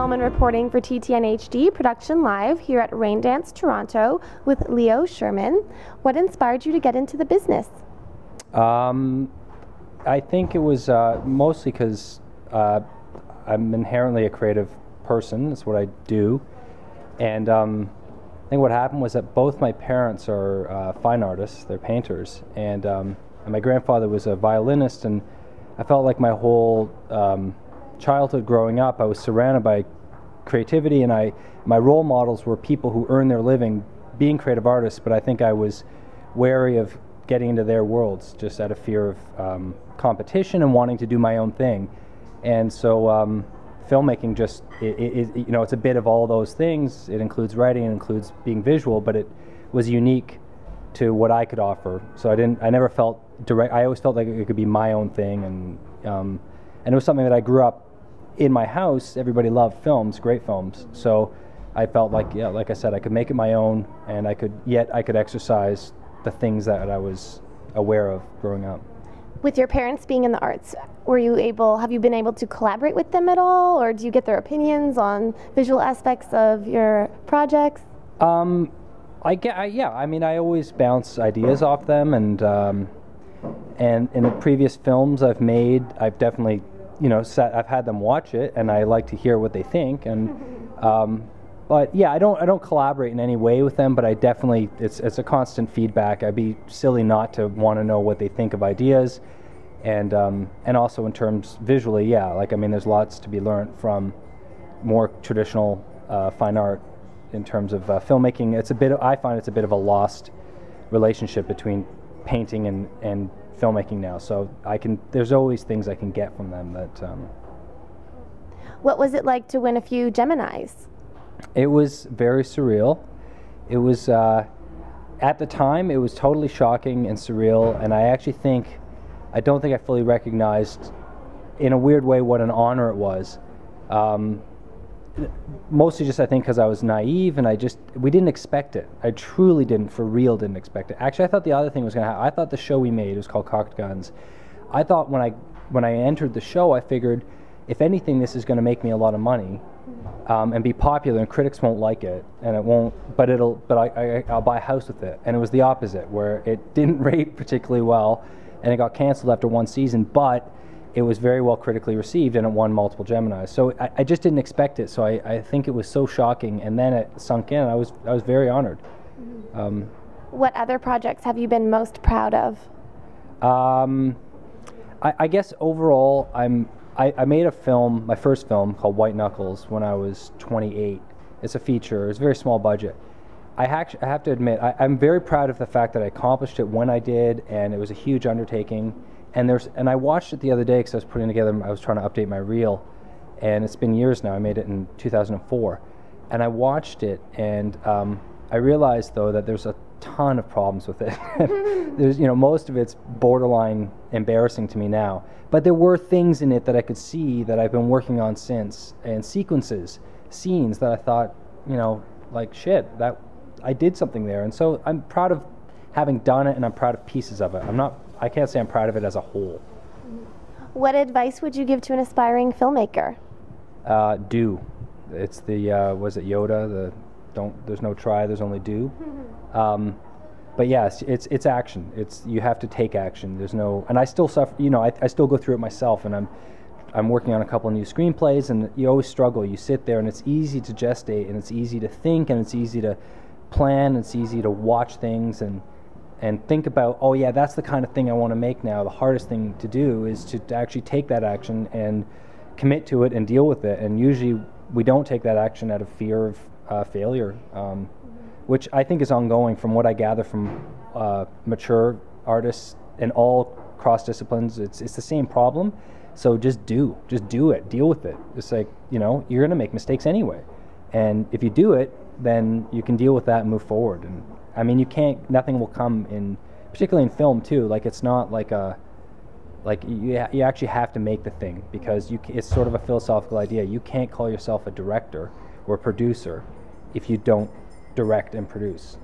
Uhlmann reporting for TTN-HD Production Live here at RAINDANCE Toronto with Leo Scherman. What inspired you to get into the business? I think it was mostly because I'm inherently a creative person. That's what I do. And I think what happened was that both my parents are fine artists. They're painters. And my grandfather was a violinist, and I felt like my whole childhood growing up, I was surrounded by creativity, and my role models were people who earn their living being creative artists, but I think I was wary of getting into their worlds just out of fear of competition and wanting to do my own thing. And so filmmaking just, you know, it's a bit of all those things. It includes writing, it includes being visual, but it was unique to what I could offer. So I never felt direct. I always felt like it could be my own thing, and it was something that I grew up in my house. Everybody loved films, great films. So I felt like, yeah, like I said, I could make it my own, and I could exercise the things that I was aware of growing up. With your parents being in the arts, have you been able to collaborate with them at all, or do you get their opinions on visual aspects of your projects? Yeah, I mean, I always bounce ideas off them, and in the previous films I've made, I've definitely, you know, I've had them watch it, and I like to hear what they think, and but yeah, I don't collaborate in any way with them, but I definitely, it's a constant feedback. I'd be silly not to want to know what they think of ideas, and also in terms visually, yeah, like, I mean, there's lots to be learned from more traditional fine art in terms of filmmaking. I find it's a bit of a lost relationship between painting and filmmaking now. So there's always things I can get from them that. What was it like to win a few Geminis? It was very surreal. It was, at the time, it was totally shocking and surreal, and I don't think I fully recognized, in a weird way, what an honor it was. Mostly just, I think, because I was naive, and we didn't expect it. I truly didn't, for real, didn't expect it. Actually, I thought the other thing was going to happen. I thought the show we made, it was called Cocked Guns. I thought when I entered the show, I figured, if anything, this is going to make me a lot of money, and be popular, and critics won't like it, and it won't, but I'll buy a house with it. And it was the opposite, where it didn't rate particularly well, and it got canceled after one season, but it was very well critically received, and it won multiple Geminis. So I just didn't expect it. So I think it was so shocking, and then it sunk in. I was very honored. What other projects have you been most proud of? I guess overall, I made a film, my first film, called White Knuckles, when I was 28. It's a feature. It's a very small budget. I have to admit, I'm very proud of the fact that I accomplished it when I did, and it was a huge undertaking. And I watched it the other day because I was trying to update my reel, and it's been years now. I made it in 2004, and I watched it, and I realized though that there's a ton of problems with it. There's, you know, most of it's borderline embarrassing to me now, but there were things in it that I could see that I've been working on since, and sequences, scenes that I thought, you know, like, shit, that I did something there. And so I'm proud of having done it, and I'm proud of pieces of it. I can't say I'm proud of it as a whole. What advice would you give to an aspiring filmmaker? Do. It's the, was it Yoda? There's no try, there's only do. But yes, it's action. You have to take action. There's no, and I still suffer, you know, I still go through it myself, and I'm working on a couple of new screenplays, and you always struggle. You sit there, and it's easy to gestate, and it's easy to think, and it's easy to plan, it's easy to watch things, and think about, oh yeah, that's the kind of thing I want to make now. The hardest thing to do is to actually take that action and commit to it and deal with it. And usually we don't take that action out of fear of failure, which I think is ongoing from what I gather from mature artists in all cross disciplines. It's the same problem. So just do it, deal with it. It's like, you know, you're going to make mistakes anyway. And if you do it, then you can deal with that and move forward. And I mean, nothing will come in, particularly in film too. Like, it's not like you actually have to make the thing, because it's sort of a philosophical idea. You can't call yourself a director or a producer if you don't direct and produce.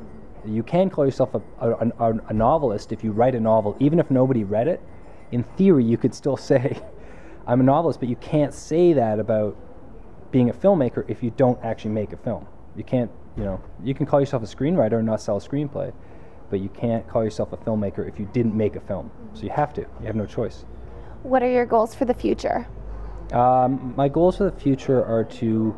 You can call yourself a novelist if you write a novel, even if nobody read it. In theory, you could still say, I'm a novelist, but you can't say that about being a filmmaker if you don't actually make a film. You can't, you know, you can call yourself a screenwriter and not sell a screenplay, but you can't call yourself a filmmaker if you didn't make a film. So you have to. You have no choice. What are your goals for the future? My goals for the future are to,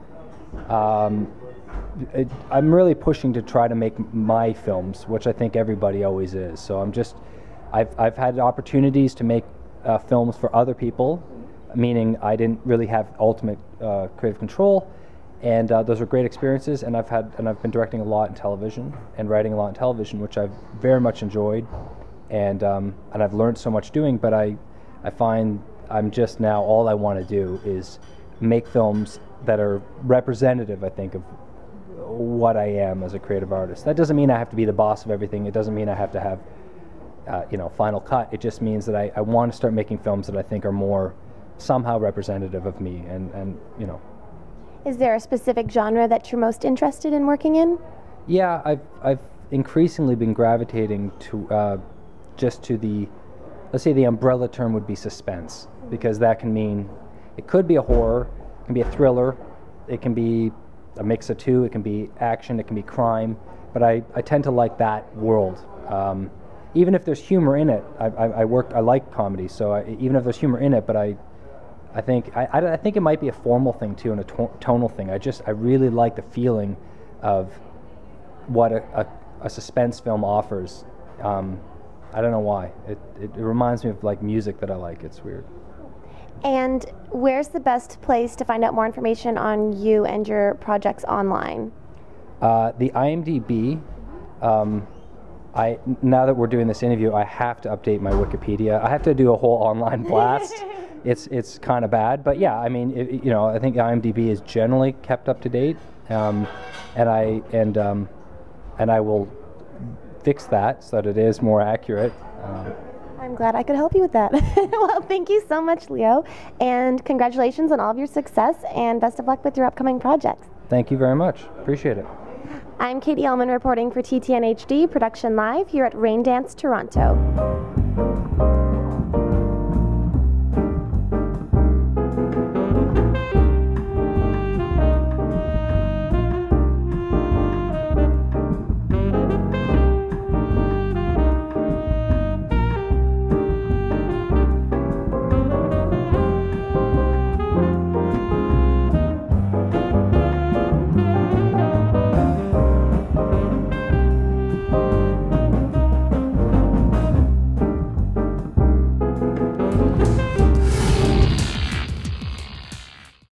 I'm really pushing to try to make my films, which I think everybody always is. So I've had opportunities to make films for other people, meaning I didn't really have ultimate creative control, and those were great experiences. And I've been directing a lot in television and writing a lot in television, which I've very much enjoyed, and I've learned so much doing. But I find I'm just now, all I want to do is make films that are representative, I think, of what I am as a creative artist. That doesn't mean I have to be the boss of everything. It doesn't mean I have to have, you know, final cut. It just means that I want to start making films that I think are more somehow representative of me, and you know. Is there a specific genre that you're most interested in working in? Yeah, I've increasingly been gravitating to just to the, let's say the umbrella term would be suspense, because that can mean, it could be a horror, it can be a thriller, it can be a mix of two, it can be action, it can be crime, but I tend to like that world. Even if there's humor in it, I like comedy, so even if there's humor in it, but I think it might be a formal thing too, and a tonal thing. I really like the feeling of what a suspense film offers. I don't know why. It reminds me of like music that I like. It's weird. And where's the best place to find out more information on you and your projects online? The IMDb. Now that we're doing this interview, I have to update my Wikipedia. I have to do a whole online blast. It's kind of bad, but yeah, I mean, you know, I think IMDb is generally kept up to date, and I will fix that so that it is more accurate. I'm glad I could help you with that. Well, thank you so much, Leo, and congratulations on all of your success, and best of luck with your upcoming projects. Thank you very much. Appreciate it. I'm Katie Uhlmann reporting for TTN-HD Production Live here at RAINDANCE Toronto.